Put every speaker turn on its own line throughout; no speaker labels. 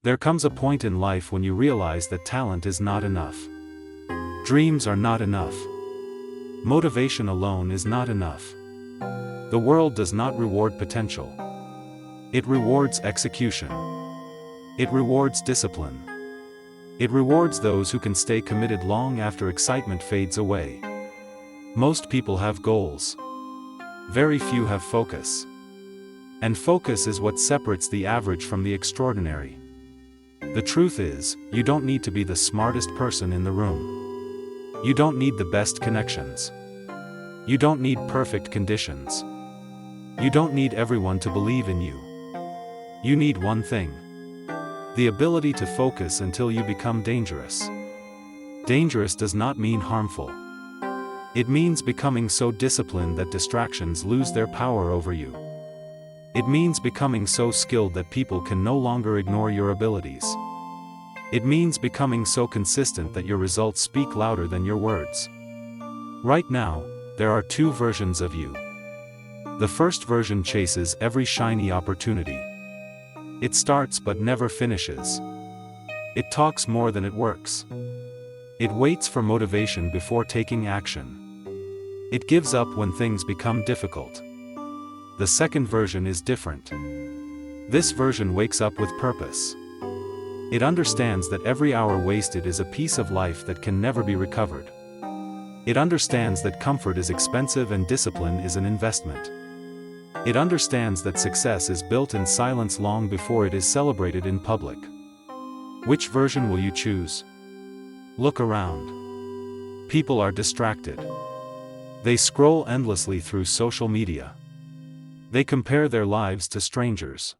There comes a point in life when you realize that talent is not enough. Dreams are not enough. Motivation alone is not enough. The world does not reward potential. It rewards execution. It rewards discipline. It rewards those who can stay committed long after excitement fades away. Most people have goals. Very few have focus. And focus is what separates the average from the extraordinary. The truth is, you don't need to be the smartest person in the room. You don't need the best connections. You don't need perfect conditions. You don't need everyone to believe in you. You need one thing: the ability to focus until you become dangerous. Dangerous does not mean harmful. It means becoming so disciplined that distractions lose their power over you. It means becoming so skilled that people can no longer ignore your abilities. It means becoming so consistent that your results speak louder than your words. Right now, there are two versions of you. The first version chases every shiny opportunity. It starts but never finishes. It talks more than it works. It waits for motivation before taking action. It gives up when things become difficult. The second version is different. This version wakes up with purpose. It understands that every hour wasted is a piece of life that can never be recovered. It understands that comfort is expensive and discipline is an investment. It understands that success is built in silence long before it is celebrated in public. Which version will you choose? Look around. People are distracted. They scroll endlessly through social media. They compare their lives to strangers.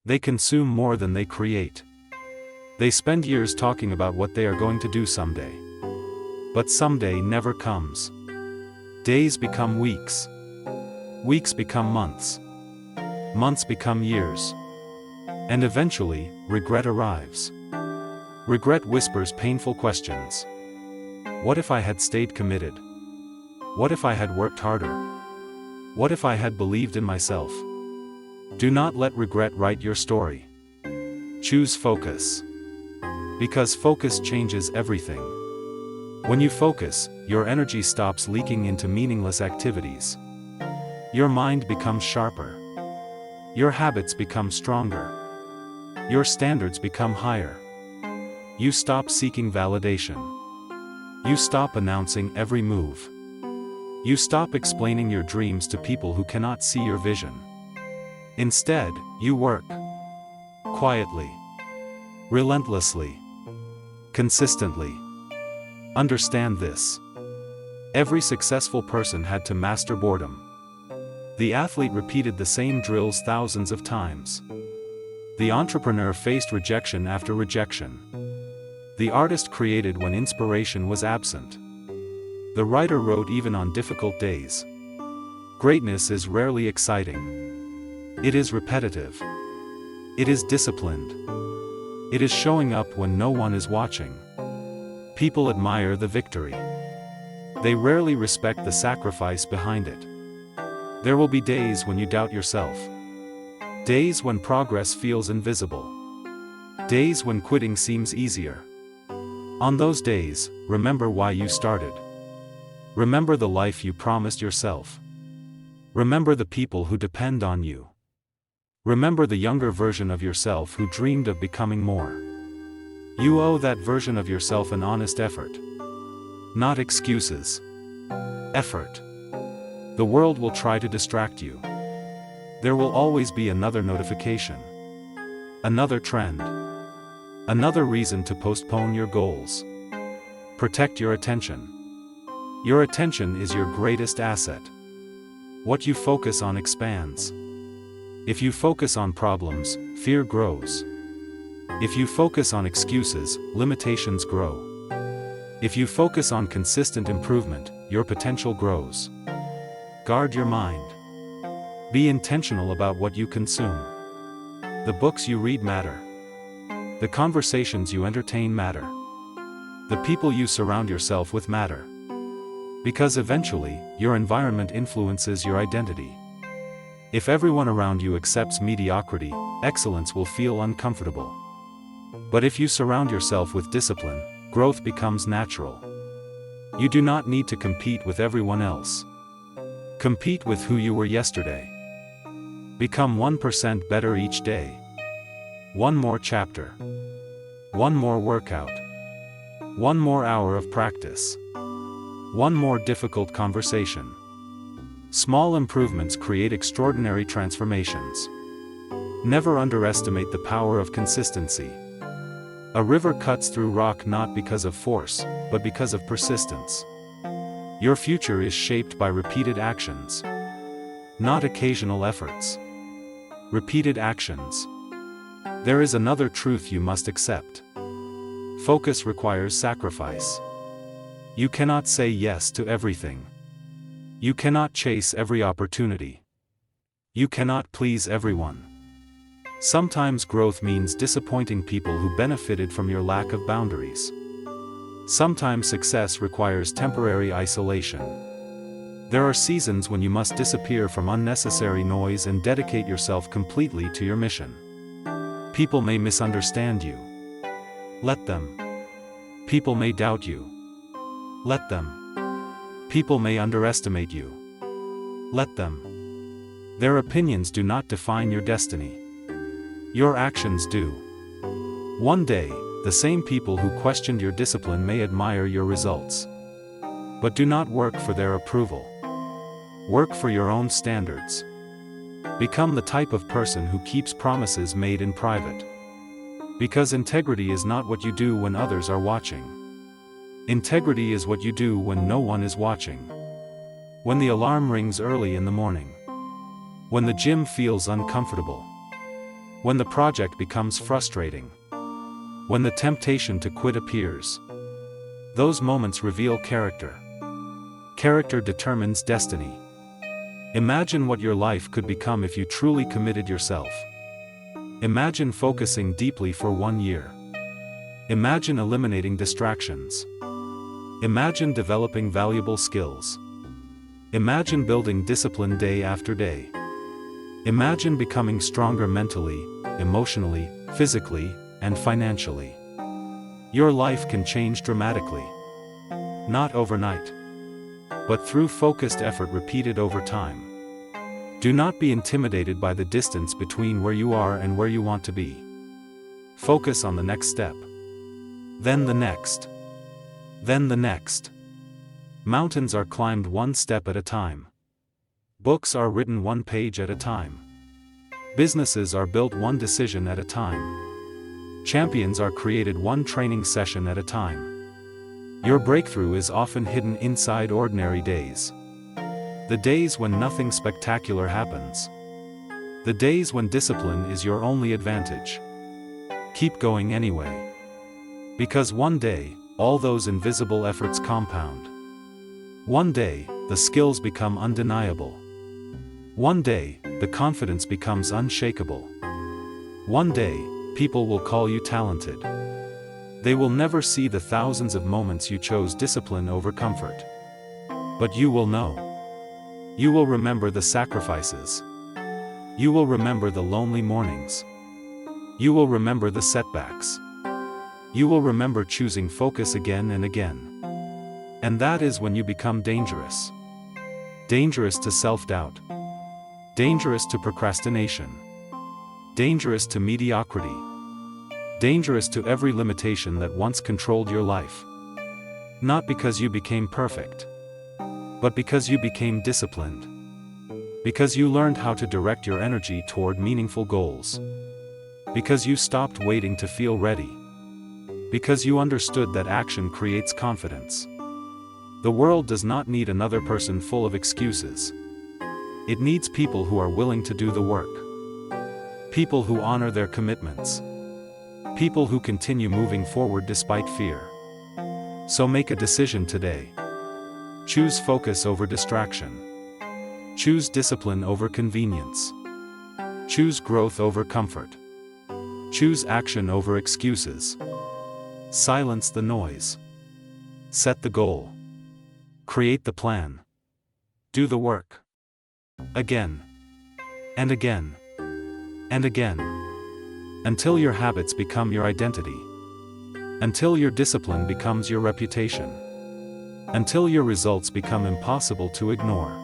They consume more than they create. They spend years talking about what they are going to do someday. But someday never comes. Days become weeks. Weeks become months. Months become years. And eventually, regret arrives. Regret whispers painful questions. What if I had stayed committed? What if I had worked harder? What if I had believed in myself? Do not let regret write your story. Choose focus. Because focus changes everything. When you focus, your energy stops leaking into meaningless activities. Your mind becomes sharper. Your habits become stronger. Your standards become higher. You stop seeking validation. You stop announcing every move. You stop explaining your dreams to people who cannot see your vision. Instead, you work. Quietly. Relentlessly. Consistently. Understand this. Every successful person had to master boredom. The athlete repeated the same drills thousands of times. The entrepreneur faced rejection after rejection. The artist created when inspiration was absent. The writer wrote even on difficult days. Greatness is rarely exciting. It is repetitive. It is disciplined. It is showing up when no one is watching. People admire the victory. They rarely respect the sacrifice behind it. There will be days when you doubt yourself. Days when progress feels invisible. Days when quitting seems easier. On those days, remember why you started. Remember the life you promised yourself. Remember the people who depend on you. Remember the younger version of yourself who dreamed of becoming more. You owe that version of yourself an honest effort. Not excuses. Effort. The world will try to distract you. There will always be another notification. Another trend. Another reason to postpone your goals. Protect your attention. Your attention is your greatest asset. What you focus on expands. If you focus on problems, fear grows. If you focus on excuses, limitations grow. If you focus on consistent improvement, your potential grows. Guard your mind. Be intentional about what you consume. The books you read matter. The conversations you entertain matter. The people you surround yourself with matter. Because eventually, your environment influences your identity. If everyone around you accepts mediocrity, excellence will feel uncomfortable. But if you surround yourself with discipline, growth becomes natural. You do not need to compete with everyone else. Compete with who you were yesterday. Become 1% better each day. One more chapter. One more workout. One more hour of practice. One more difficult conversation. Small improvements create extraordinary transformations. Never underestimate the power of consistency. A river cuts through rock not because of force, but because of persistence. Your future is shaped by repeated actions. Not occasional efforts. Repeated actions. There is another truth you must accept. Focus requires sacrifice. You cannot say yes to everything. You cannot chase every opportunity. You cannot please everyone. Sometimes growth means disappointing people who benefited from your lack of boundaries. Sometimes success requires temporary isolation. There are seasons when you must disappear from unnecessary noise and dedicate yourself completely to your mission. People may misunderstand you. Let them. People may doubt you. Let them. People may underestimate you. Let them. Their opinions do not define your destiny. Your actions do. One day, the same people who questioned your discipline may admire your results. But do not work for their approval. Work for your own standards. Become the type of person who keeps promises made in private. Because integrity is not what you do when others are watching. Integrity is what you do when no one is watching. When the alarm rings early in the morning. When the gym feels uncomfortable. When the project becomes frustrating. When the temptation to quit appears. Those moments reveal character. Character determines destiny. Imagine what your life could become if you truly committed yourself. Imagine focusing deeply for 1 year. Imagine eliminating distractions. Imagine developing valuable skills. Imagine building discipline day after day. Imagine becoming stronger mentally, emotionally, physically, and financially. Your life can change dramatically. Not overnight. But through focused effort repeated over time. Do not be intimidated by the distance between where you are and where you want to be. Focus on the next step. Then the next. Then the next. Mountains are climbed one step at a time. Books are written one page at a time. Businesses are built one decision at a time. Champions are created one training session at a time. Your breakthrough is often hidden inside ordinary days. The days when nothing spectacular happens. The days when discipline is your only advantage. Keep going anyway. Because one day, all those invisible efforts compound. One day, the skills become undeniable. One day, the confidence becomes unshakable. One day, people will call you talented. They will never see the thousands of moments you chose discipline over comfort. But you will know. You will remember the sacrifices. You will remember the lonely mornings. You will remember the setbacks. You will remember choosing focus again and again. And that is when you become dangerous. Dangerous to self-doubt. Dangerous to procrastination. Dangerous to mediocrity. Dangerous to every limitation that once controlled your life. Not because you became perfect. But because you became disciplined. Because you learned how to direct your energy toward meaningful goals. Because you stopped waiting to feel ready. Because you understood that action creates confidence. The world does not need another person full of excuses. It needs people who are willing to do the work. People who honor their commitments. People who continue moving forward despite fear. So make a decision today. Choose focus over distraction. Choose discipline over convenience. Choose growth over comfort. Choose action over excuses. Silence the noise. Set the goal. Create the plan. Do the work. Again. And again. And again. Until your habits become your identity. Until your discipline becomes your reputation. Until your results become impossible to ignore.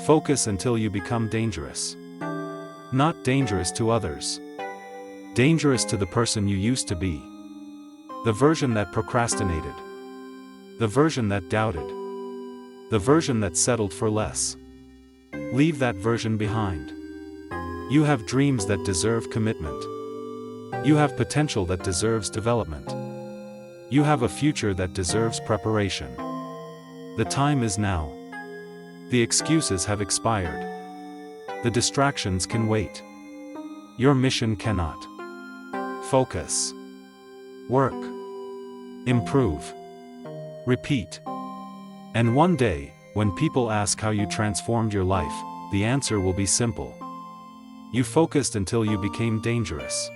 Focus until you become dangerous. Not dangerous to others. Dangerous to the person you used to be. The version that procrastinated. The version that doubted. The version that settled for less. Leave that version behind. You have dreams that deserve commitment. You have potential that deserves development. You have a future that deserves preparation. The time is now. The excuses have expired. The distractions can wait. Your mission cannot. Focus. Work. Improve. Repeat. And one day, when people ask how you transformed your life, the answer will be simple. You focused until you became dangerous.